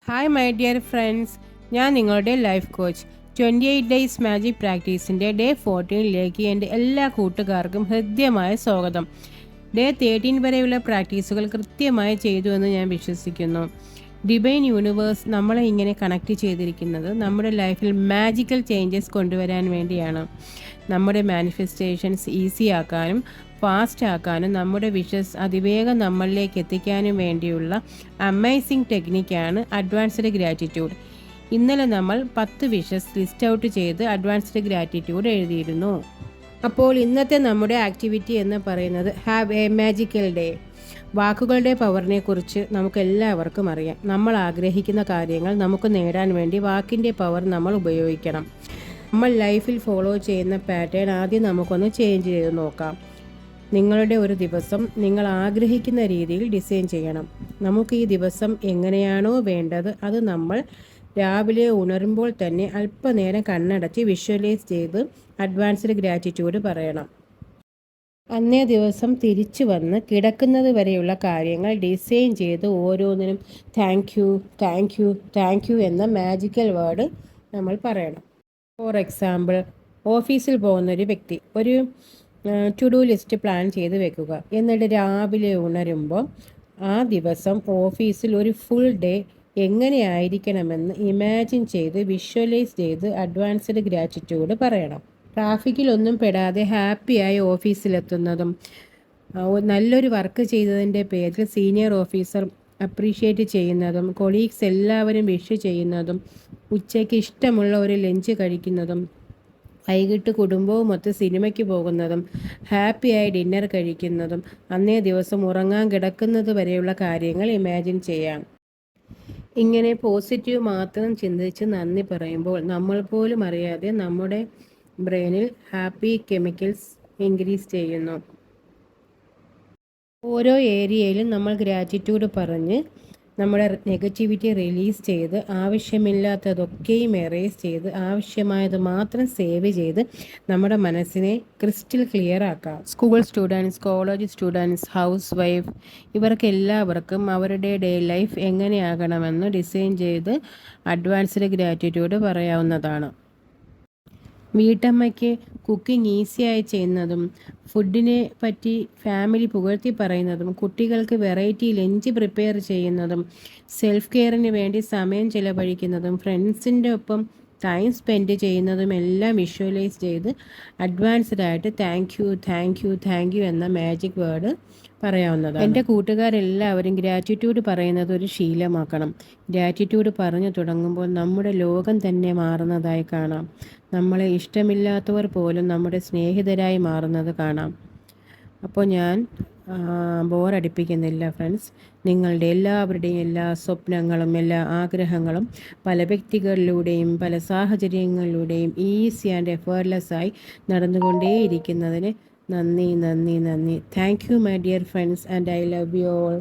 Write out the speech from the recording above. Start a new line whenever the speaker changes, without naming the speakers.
Hi my dear friends, ഞാൻ നിങ്ങളുടെ life coach. 28 days magic പ്രാക്ടീസിൻ്റെ ഡേ 14ലേക്ക് എൻ്റെ എല്ലാ കൂട്ടുകാർക്കും ഹൃദ്യമായ സ്വാഗതം. ഡേ 13 വരെയുള്ള പ്രാക്ടീസുകൾ കൃത്യമായി ചെയ്തു എന്ന് ഞാൻ വിശ്വസിക്കുന്നു. ഡിവൈൻ യൂണിവേഴ്സ് നമ്മളെ ഇങ്ങനെ കണക്ട് ചെയ്തിരിക്കുന്നത് നമ്മുടെ ലൈഫിൽ മാജിക്കൽ ചേഞ്ചസ് കൊണ്ടുവരാൻ വേണ്ടിയാണ്. നമ്മുടെ മാനിഫെസ്റ്റേഷൻസ് ഈസി ആക്കാനും ഫാസ്റ്റ് ആക്കാനും നമ്മുടെ വിഷസ് അതിവേഗം നമ്മളിലേക്ക് എത്തിക്കാനും വേണ്ടിയുള്ള അമേസിംഗ് ടെക്നിക്കാണ് അഡ്വാൻസ്ഡ് ഗ്രാറ്റിറ്റ്യൂഡ്. ഇന്നലെ നമ്മൾ 10 വിഷസ് ലിസ്റ്റ് ഔട്ട് ചെയ്ത് അഡ്വാൻസ്ഡ് ഗ്രാറ്റിറ്റ്യൂഡ് എഴുതിയിരുന്നു. അപ്പോൾ ഇന്നത്തെ നമ്മുടെ ആക്ടിവിറ്റി എന്ന് പറയുന്നത് ഹാവ് എ മാജിക്കൽ ഡേ. വാക്കുകളുടെ പവറിനെ കുറിച്ച് നമുക്ക് എല്ലാവർക്കും അറിയാം. നമ്മൾ ആഗ്രഹിക്കുന്ന കാര്യങ്ങൾ നമുക്ക് നേടാൻ വേണ്ടി വാക്കിൻ്റെ പവർ നമ്മൾ ഉപയോഗിക്കണം. നമ്മൾ ലൈഫിൽ ഫോളോ ചെയ്യുന്ന പാറ്റേൺ ആദ്യം നമുക്കൊന്ന് ചേഞ്ച് ചെയ്ത് നോക്കാം. നിങ്ങളുടെ ഒരു ദിവസം നിങ്ങൾ ആഗ്രഹിക്കുന്ന രീതിയിൽ ഡിസൈൻ ചെയ്യണം. നമുക്ക് ഈ ദിവസം എങ്ങനെയാണോ വേണ്ടത് അത് നമ്മൾ രാവിലെ ഉണരുമ്പോൾ തന്നെ അല്പനേരം കണ്ണടച്ച് വിഷ്വലൈസ് ചെയ്ത് അഡ്വാൻസ്ഡ് ഗ്രാറ്റിറ്റ്യൂഡ് പറയണം. അന്നേ ദിവസം തിരിച്ചു വന്ന് കിടക്കുന്നത് വരെയുള്ള കാര്യങ്ങൾ ഡിസൈൻ ചെയ്ത് ഓരോന്നിനും thank you thank you thank you എന്ന മാജിക്കൽ വേർഡ് നമ്മൾ പറയണം. ഫോർ എക്സാമ്പിൾ, ഓഫീസിൽ പോകുന്നൊരു വ്യക്തി ഒരു ടു ഡു ലിസ്റ്റ് പ്ലാൻ ചെയ്ത് വെക്കുക. എന്നിട്ട് രാവിലെ ഉണരുമ്പോൾ ആ ദിവസം ഓഫീസിൽ ഒരു ഫുൾ ഡേ എങ്ങനെയായിരിക്കണമെന്ന് ഇമാജിൻ ചെയ്ത് വിഷ്വലൈസ് ചെയ്ത് അഡ്വാൻസ്ഡ് ഗ്രാറ്റിറ്റ്യൂഡ് പറയണം. ട്രാഫിക്കിലൊന്നും പെടാതെ ഹാപ്പിയായി ഓഫീസിലെത്തുന്നതും നല്ലൊരു വർക്ക് ചെയ്തതിൻ്റെ പേരിൽ സീനിയർ ഓഫീസർ അപ്രീഷിയേറ്റ് ചെയ്യുന്നതും കൊളീഗ്സ് എല്ലാവരും വിഷ് ചെയ്യുന്നതും ഉച്ചയ്ക്ക് ഇഷ്ടമുള്ള ഒരു ലഞ്ച് കഴിക്കുന്നതും വൈകിട്ട് കുടുംബവുമൊത്ത് സിനിമയ്ക്ക് പോകുന്നതും ഹാപ്പിയായി ഡിന്നർ കഴിക്കുന്നതും അന്നേ ദിവസം ഉറങ്ങാൻ കിടക്കുന്നത് വരെയുള്ള കാര്യങ്ങൾ ഇമാജിൻ ചെയ്യാം. ഇങ്ങനെ പോസിറ്റീവ് മാത്രം ചിന്തിച്ച് നന്ദി പറയുമ്പോൾ നമ്മൾ പോലും അറിയാതെ നമ്മുടെ ബ്രെയിനിൽ ഹാപ്പി കെമിക്കൽസ് ഇൻക്രീസ് ചെയ്യുന്നു. ഓരോ ഏരിയയിലും നമ്മൾ ഗ്രാറ്റിറ്റ്യൂഡ് പറഞ്ഞ് നമ്മുടെ നെഗറ്റിവിറ്റി റിലീസ് ചെയ്ത് ആവശ്യമില്ലാത്തതൊക്കെയും എറേസ് ചെയ്ത് ആവശ്യമായത് മാത്രം സേവ് ചെയ്ത് നമ്മുടെ മനസ്സിനെ ക്രിസ്റ്റൽ ക്ലിയർ ആക്കാം. School students, college students, house wife ഇവർക്കെല്ലാവർക്കും അവരുടെ ഡേ ലൈഫ് എങ്ങനെയാകണമെന്ന് ഡിസൈൻ ചെയ്ത് അഡ്വാൻസ്ഡ് ഗ്രാറ്റിറ്റ്യൂഡ് പറയാവുന്നതാണ്. വീട്ടമ്മയ്ക്ക് കുക്കിംഗ് ഈസിയായി ചെയ്യുന്നതും ഫുഡിനെ പറ്റി ഫാമിലി പുകഴ്ത്തി പറയുന്നതും കുട്ടികൾക്ക് വെറൈറ്റി ലഞ്ച് പ്രിപ്പയർ ചെയ്യുന്നതും സെൽഫ് കെയറിന് വേണ്ടി സമയം ചിലവഴിക്കുന്നതും ഫ്രണ്ട്സിൻ്റെ ഒപ്പം ടൈം സ്പെൻഡ് ചെയ്യുന്നതും എല്ലാം വിഷ്വലൈസ് ചെയ്ത് അഡ്വാൻസ്ഡ് ആയിട്ട് thank you thank you thank you എന്ന മാജിക് വേർഡ് പറയാവുന്നതാണ്. എൻ്റെ കൂട്ടുകാരെല്ലാവരും ഗ്രാറ്റിറ്റ്യൂഡ് പറയുന്നത് ഒരു ശീലമാക്കണം. ഗ്രാറ്റിറ്റ്യൂഡ് പറഞ്ഞു തുടങ്ങുമ്പോൾ നമ്മുടെ ലോകം തന്നെ മാറുന്നതായി കാണാം. നമ്മളെ ഇഷ്ടമില്ലാത്തവർ പോലും നമ്മുടെ സ്നേഹിതരായി മാറുന്നത് കാണാം. അപ്പോൾ ഞാൻ ബോറടിപ്പിക്കുന്നില്ല ഫ്രണ്ട്സ്. നിങ്ങളുടെ എല്ലാവരുടെയും എല്ലാ സ്വപ്നങ്ങളും എല്ലാ ആഗ്രഹങ്ങളും പല വ്യക്തികളിലൂടെയും പല സാഹചര്യങ്ങളിലൂടെയും ഈസി ആൻഡ് എഫേർട്ട്ലെസ്സായി നടന്നുകൊണ്ടേയിരിക്കുന്നതിന് നന്ദി നന്ദി നന്ദി. Thank you my dear friends and I love you all.